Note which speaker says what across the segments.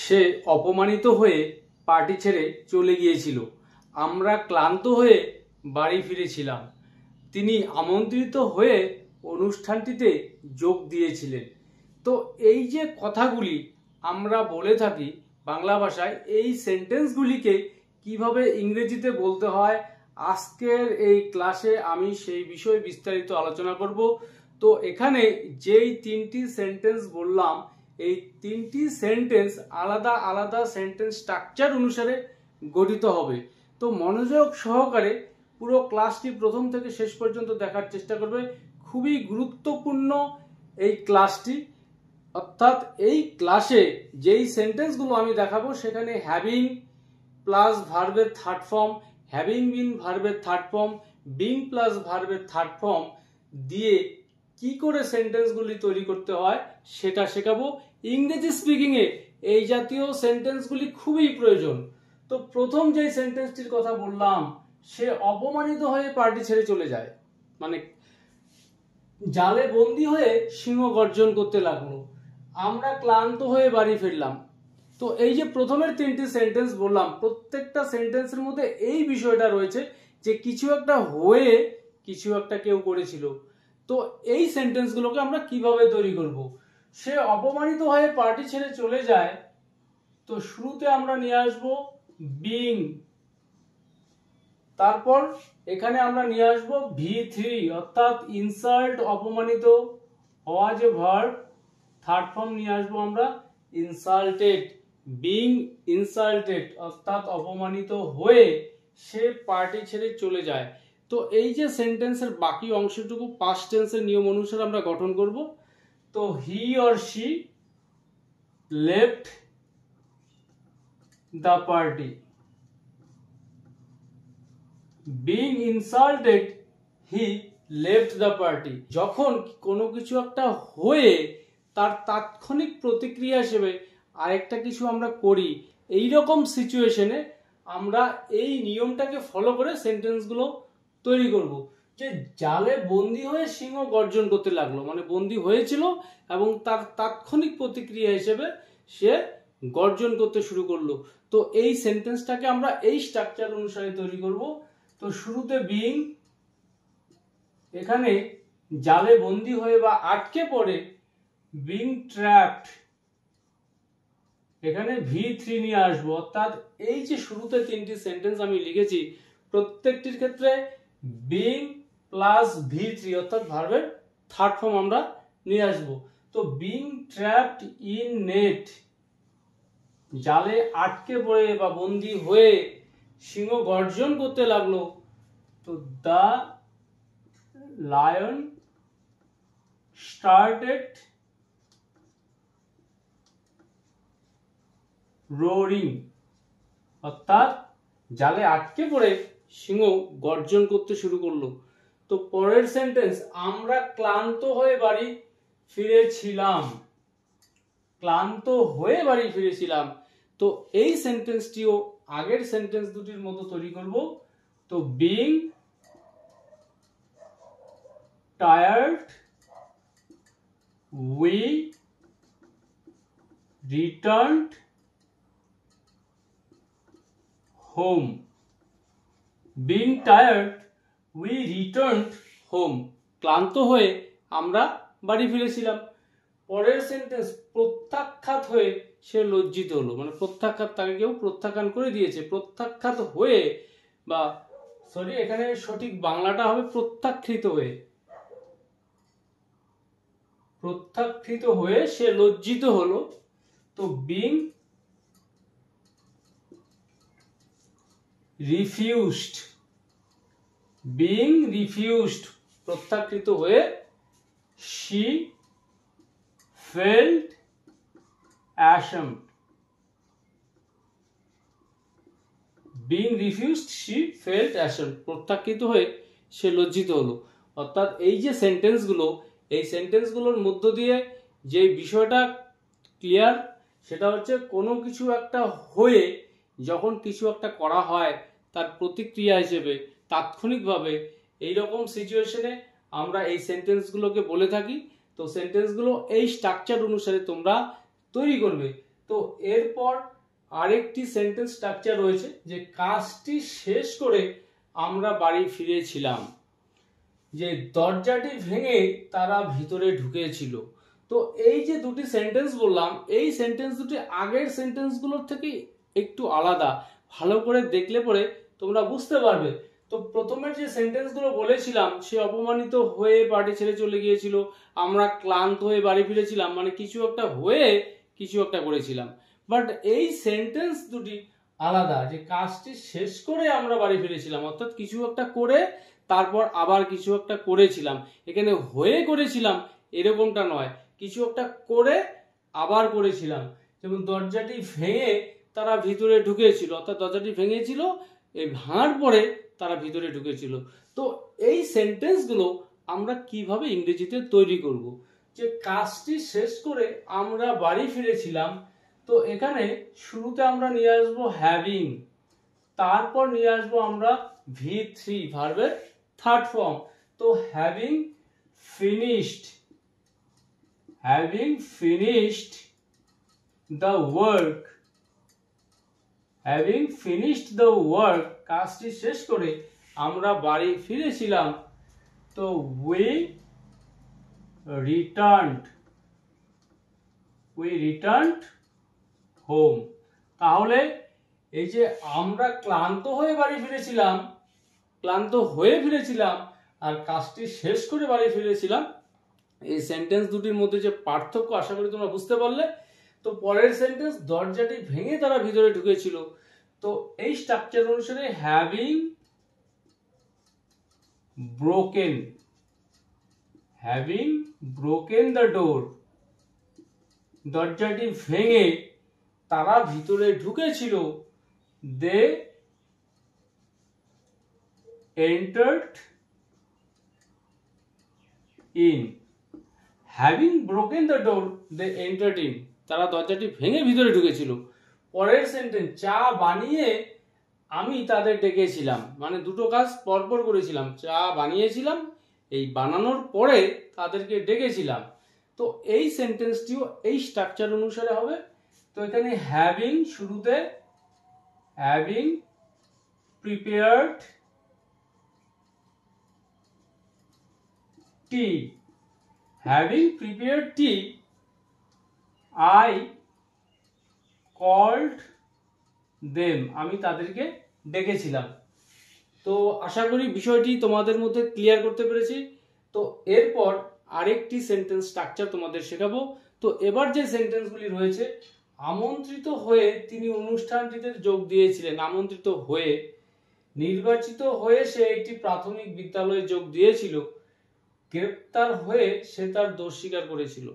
Speaker 1: সে অপমানিত হয়ে পার্টি ছেড়ে চলে গিয়েছিল। আমরা ক্লান্ত হয়ে বাড়ি ফিরেছিলাম। তিনি আমন্ত্রিত হয়ে অনুষ্ঠানটিতে যোগ দিয়েছিলেন। তো এই যে কথাগুলি আমরা বলে থাকি বাংলা ভাষায়, এই সেন্টেন্সগুলিকে কিভাবে ইংরেজিতে বলতে হয়, আজকের এই ক্লাসে আমি সেই বিষয়ে বিস্তারিত আলোচনা করব। তো এখানে যেই তিনটি সেন্টেন্স বললাম, এই তিনটি সেন্টেন্স আলাদা আলাদা সেন্টেন্স স্ট্রাকচার অনুসারে গঠিত হবে। তো মনোযোগ সহকারে পুরো ক্লাসটি প্রথম থেকে শেষ পর্যন্ত দেখার চেষ্টা করবে। খুবই গুরুত্বপূর্ণ এই ক্লাসটি। অর্থাৎ এই ক্লাসে যেই সেন্টেন্সগুলো আমি দেখাবো সেখানে হ্যাভিং প্লাস ভার্বের থার্ড ফর্ম, হ্যাভিং বিন ভার্বের থার্ড ফর্ম, বিং প্লাস ভার্বের থার্ড ফর্ম দিয়ে কি করে সেন্টেন্সগুলি তৈরি করতে হয় সেটা শেখাবো। ইংরেজি স্পিকিং এ এই জাতীয় সেন্টেন্সগুলি খুবই প্রয়োজন। তো প্রথম যে সেন্টেন্সটির কথা বললাম, সে অপমানিত হয়ে পার্টি ছেড়ে চলে যায়, মানে জালে বন্দী হয়ে সিংহ গর্জন করতে লাগলো। আমরা ক্লান্ত হয়ে বাড়ি ফিরলাম। তো এই যে প্রথমের তিনটি সেন্টেন্স বললাম, প্রত্যেকটা সেন্টেন্সের মধ্যে এই বিষয়টা রয়েছে যে কিছু একটা হয়ে কিছু একটা কেউ করেছিল। তো এই সেন্টেন্সগুলোকে আমরা কিভাবে তৈরি করব? সে অপমানিত হয়ে পার্টি ছেড়ে চলে যায়। তো শুরুতে আমরা নিয়ে আসবো বিং, তারপর এখানে আমরা নিয়ে আসবো V3 অর্থাৎ ইনসাল্ট, অপমানিত হওয়া যে ভার্ব, থার্ড ফর্ম নিয়ে আসবো আমরা ইনসাল্টেড। বিং ইনসাল্টেড অর্থাৎ অপমানিত হয়ে সে পার্টি ছেড়ে চলে যায়। তো এই যে সেন্টেন্সের বাকি অংশটুকু পাস্ট টেন্সের নিয়ম অনুসারে আমরা গঠন করব। তো he or she left the party. Being insulted, he left the party. যখন কোনো কিছু একটা হয়ে তার তাৎক্ষণিক প্রতিক্রিয়া হিসেবে আরেকটা কিছু আমরা করি, এই রকম সিচুয়েশনে আমরা এই নিয়মটাকে ফলো করে সেন্টেন্সগুলো তৈরি করব। যে জালে বন্দী হয়ে সিংহ গর্জন করতে লাগলো, মানে বন্দী হয়েছিল এবং তার তাৎক্ষণিক প্রতিক্রিয়া হিসেবে সে গর্জন করতে শুরু করলো। তো এই সেন্টেন্সটাকে আমরা এই স্ট্রাকচার অনুসারে তৈরি করব। তো শুরুতে বিং, এখানে জালে বন্দী হয়ে বা আটকে পড়ে বিং ট্র্যাপড, এখানে V3 নিয়ে আসবো। অর্থাৎ এই যে শুরুতে তিনটি সেন্টেন্স আমি লিখেছি প্রত্যেকটির ক্ষেত্রে বিং প্লাস V3 অর্থাৎ ভার্বের থার্ড ফর্ম আমরা নিয়ে আসবো। তো বিং ট্র্যাপড ইন নেট, জালে আটকে পড়ে বা বন্দী হয়ে সিংহ গর্জন করতে লাগলো। তো দ্য লায়ন স্টার্টেড রোরিং, অর্থাৎ জালে আটকে পড়ে সিংহ গর্জন করতে শুরু করলো। তো পরের সেন্টেন্স, আমরা ক্লান্ত হয়ে বাড়ি ফিরেছিলাম। ক্লান্ত হয়ে বাড়ি ফিরেছিলাম। তো এই সেন্টেন্সটিও আগের সেন্টেন্স দুটির মতো তৈরি করব। তো being tired we returned home. Being tired we returned home, ক্লান্ত হয়ে আমরা বাড়ি ফিরেছিলাম। পরের সেন্টেন্স, প্রত্যাখ্যাত হয়ে সে লজ্জিত হলো, মানে প্রত্যাখ্যাত, তাকে কেউ প্রত্যাখ্যান করে দিয়েছে। প্রত্যাখ্যাত হয়ে বা সরি এখানে সঠিক বাংলাটা হবে প্রত্যাখ্যিত হয়ে। প্রত্যাখ্যিত হয়ে সে লজ্জিত হলো। তো বিং রিফিউজড, বিং রিফিউজড প্রত্যাখ্যিত হয়ে she felt ashamed. Being refused, she felt ashamed. প্রত্যাখ্যিত হয়ে সে লজ্জিত হলো। অর্থাৎ এই যে সেন্টেন্সগুলো, এই সেন্টেন্সগুলোর মধ্য দিয়ে যে বিষয়টা ক্লিয়ার সেটা হচ্ছে কোনো কিছু একটা হয়ে যখন কিছু একটা করা হয় তার প্রতিক্রিয়া হিসেবে তাৎক্ষণিকভাবে এইরকম সিচুয়েশনে আমরা এই সেন্টেন্সগুলোকে বলে থাকি। তো সেন্টেন্সগুলো এই স্ট্রাকচার অনুসারে তোমরা তৈরি করবে। তো এরপর আরেকটি সেন্টেন্স স্ট্রাকচার রয়েছে যে কাজটি শেষ করে আমরা বাড়ি ফিরেছিলাম, যে দরজাটি ভেঙে তারা ভিতরে ঢুকেছিল। তো এই যে দুটি সেন্টেন্স বললাম, এই সেন্টেন্স দুটি আগের সেন্টেন্সগুলোর থেকে একটু আলাদা। ভালো করে দেখলে পরে তোমরা বুঝতে পারবে। তো প্রথমের যে সেন্টেন্সগুলো বলেছিলাম, সে অপমানিত হয়ে বাড়ি ছেড়ে চলে গিয়েছিল, আমরা ক্লান্ত হয়ে বাড়ি ফিরেছিলাম, মানে কিছু একটা হয়ে কিছু একটা করেছিলাম। বাট এই সেন্টেন্স দুটি আলাদা, যে কাজটি শেষ করে আমরা বাড়ি ফিরেছিলাম, অর্থাৎ কিছু একটা করে তারপর আবার কিছু একটা করেছিলাম। এখানে হয়ে করেছিলাম এরকমটা নয়, কিছু একটা করে আবার করেছিলাম। যেমন দরজাটি ভেঙে তারা ভিতরে ঢুকেছিল, অর্থাৎ দরজাটি ভেঙেছিল, এই ভাঙার পরে তারা ভিতরে ঢুকেছিল। তো এই সেন্টেন্সগুলো আমরা কিভাবে ইংরেজিতে তৈরি করব, যে কাজটি শেষ করে আমরা বাড়ি ফিরেছিলাম। তো এখানে শুরুতে আমরা নিয়ে আসবো হ্যাভিং, তারপর নিয়ে আসবো আমরা V3 ভার্বের থার্ড ফর্ম। তো having finished the work, having finished the work, কাজটি শেষ করে আমরা বাড়ি ফিরেছিলাম। তো we returned home। তাহলে এই যে আমরা ক্লান্ত হয়ে ফিরেছিলাম আর কাজটি শেষ করে বাড়ি ফিরেছিলাম, এই সেন্টেন্স দুটির মধ্যে যে পার্থক্য আশা করি তোমরা বুঝতে পারলে। তো পরের সেন্টেন্স, দরজাটি ভেঙে তারা ভিতরে ঢুকেছিল। তো এই স্ট্রাকচার অনুসারে হ্যাভিং ব্রোকেন দ্য ডোর, দরজাটি ভেঙে তারা ভিতরে ঢুকেছিল, দে entered in, having broken the door they entered in, তারা দরজাটি ভেঙে ভিতরে ঢুকেছিল। পরের সেন্টেন্স, চা বানিয়ে আমি তাদের ডেকেছিলাম, মানে দুটো কাজ পরপর করেছিলাম, চা বানিয়েছিলাম, এই বানানোর পরে তাদেরকে ডেকেছিলাম। তো এই সেন্টেন্সটিও এই স্ট্রাকচার অনুসারে হবে। তো এখানে হ্যাভিং শুরুতে, having prepared tea, having prepared tea I called them, আমি তাদেরকে ডেকেছিলাম। তো আশা করি বিষয়টি তোমাদের মধ্যে ক্লিয়ার করতে পেরেছি। তো এরপর আরেকটি সেন্টেন্স স্ট্রাকচার তোমাদের শেখাবো। তো এবার যে সেন্টেন্সগুলি রয়েছে, আমন্ত্রিত হয়ে তিনি অনুষ্ঠানটিতে যোগ দিয়েছিলেন, আমন্ত্রিত হয়ে, নির্বাচিত হয়ে সে একটি প্রাথমিক বিদ্যালয়ে যোগ দিয়েছিল, গ্রেপ্তার হয়ে সে তার দোষ স্বীকার করেছিল।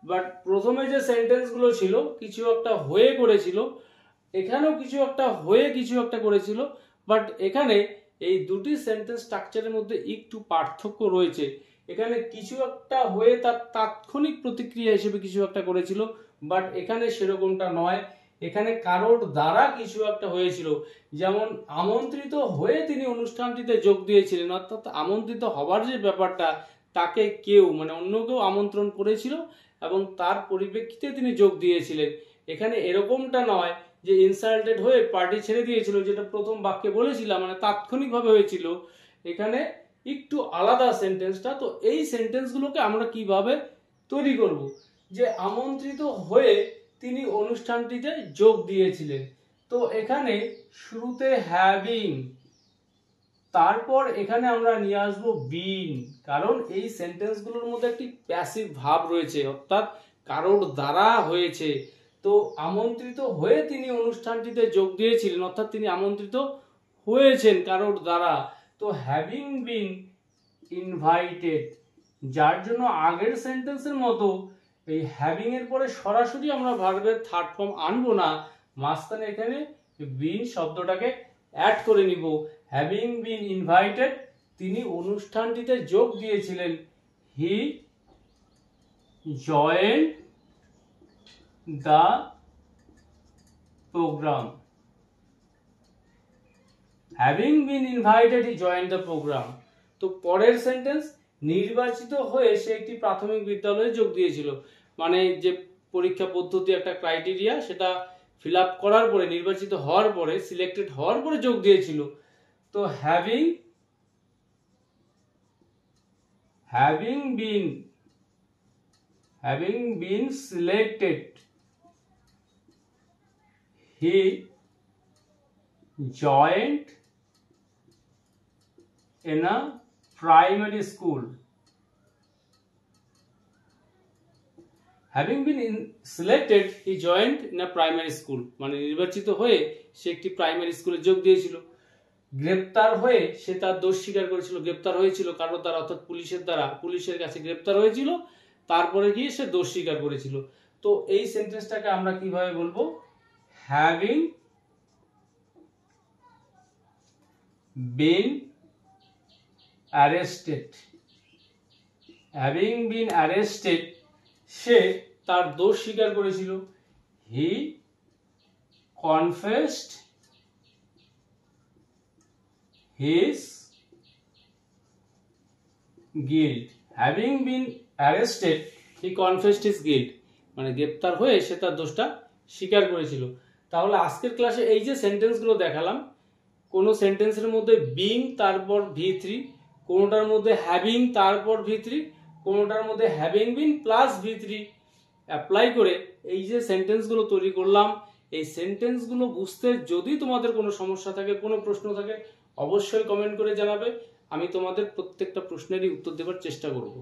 Speaker 1: বাট প্রথমে যে সেন্টেন্সগুলো ছিল, কিছু একটা হয়ে করেছিল, এখানেও কিছু একটা হয়ে কিছু একটা করেছিল। বাট এখানে এই দুটি সেন্টেন্স স্ট্রাকচারের মধ্যে একটু পার্থক্য রয়েছে। এখানে কিছু একটা হয়ে তার তাৎক্ষণিক প্রতিক্রিয়া হিসেবে কিছু একটা করেছিল, বাট এখানে সেরকমটা নয়। এখানে কারোর দ্বারা কিছু একটা হয়েছিল। যেমন আমন্ত্রিত হয়ে তিনি অনুষ্ঠানটিতে যোগ দিয়েছিলেন, অর্থাৎ আমন্ত্রিত হবার যে ব্যাপারটা, তাকে কেউ মানে অন্য কেউ আমন্ত্রণ করেছিল এবং তার পরিপ্রেক্ষিতে তিনি যোগ দিয়েছিলেন। এখানে এরকমটা নয় যে ইনসাল্টেড হয়ে পার্টি ছেড়ে দিয়েছিল, যেটা প্রথম বাক্যে বলেছিলাম, মানে তাৎক্ষণিকভাবে হয়েছিল। এখানে একটু আলাদা সেন্টেন্সটা। তো এই সেন্টেন্সগুলোকে আমরা কিভাবে তৈরি করব, যে আমন্ত্রিত হয়ে তিনি অনুষ্ঠানটিতে যোগ দিয়েছিলেন। তো এখানে শুরুতে হ্যাভিং, তারপর এখানে আমরা নিয়ে আসবো বিন, কারণ এই সেন্টেন্সগুলোর মধ্যে একটি প্যাসিভ ভাব রয়েছে, অর্থাৎ কারোর দ্বারা হয়েছে। তো আমন্ত্রিত হয়ে তিনি অনুষ্ঠানটিতে যোগ দিয়েছিলেন, অর্থাৎ তিনি আমন্ত্রিত হয়েছেন কারোর দ্বারা। তো হ্যাভিং বিন ইনভাইটেড, যার জন্য আগের সেন্টেন্সের মতো এই হ্যাভিং এর পরে সরাসরি আমরা ভার্বের থার্ড ফর্ম আনবো না, মাঝখানে এখানে বিন শব্দটাকে অ্যাড করে নিব। হ্যাভিং বিন ইনভাইটেড, তিনি অনুষ্ঠানটিতে যোগ দিয়েছিলেন, he joined the program. Having been invited he joined the program. তো পরের সেন্টেন্স, নির্বাচিত হয়ে সে একটি প্রাথমিক বিদ্যালয়ে যোগ দিয়েছিল, মানে যে পরীক্ষা পদ্ধতি, একটা ক্রাইটেরিয়া, সেটা ফিল আপ করার পরে, নির্বাচিত হওয়ার পরে, সিলেক্টেড হওয়ার পরে যোগ দিয়েছিল। তো having been selected, he joined in a primary school. Having been selected, he joined in a primary school, মানে নির্বাচিত হয়ে সে একটি প্রাইমারি স্কুলে যোগ দিয়েছিল। গ্রেপ্তার হয়ে সে তার দোষ স্বীকার করেছিল, গ্রেপ্তার হয়েছিল কারো দ্বারা, অর্থাৎ পুলিশের কাছে গ্রেপ্তার হয়েছিল, তারপরে গিয়ে সে দোষ স্বীকার করেছিল। তো এই সেন্টেন্সটাকে আমরা কিভাবে বলবো? হ্যাভিং বিন অ্যারেস্টেড, সে তার দোষ স্বীকার করেছিল। হি confessed his guilt. Having been arrested, he confessed his guilt, মানে গ্রেপ্তার হয়ে সে তার দোষটা স্বীকার করেছিল। তাহলে আজকের ক্লাসে এই যে সেন্টেন্সগুলো দেখালাম, কোনো সেন্টেন্সের মধ্যে বিং তারপর V3, কোনোটার মধ্যে হ্যাভিং তারপর V3, কোনোটার মধ্যে having been plus V3 apply করে এই যে সেন্টেন্সগুলো তৈরি করলাম, এই সেন্টেন্সগুলো বুঝতে যদি তোমাদের কোনো সমস্যা থাকে, কোনো প্রশ্ন থাকে, অবশ্যই কমেন্ট করে জানাবে। আমি তোমাদের প্রত্যেকটা প্রশ্নেরই উত্তর দেওয়ার চেষ্টা করব।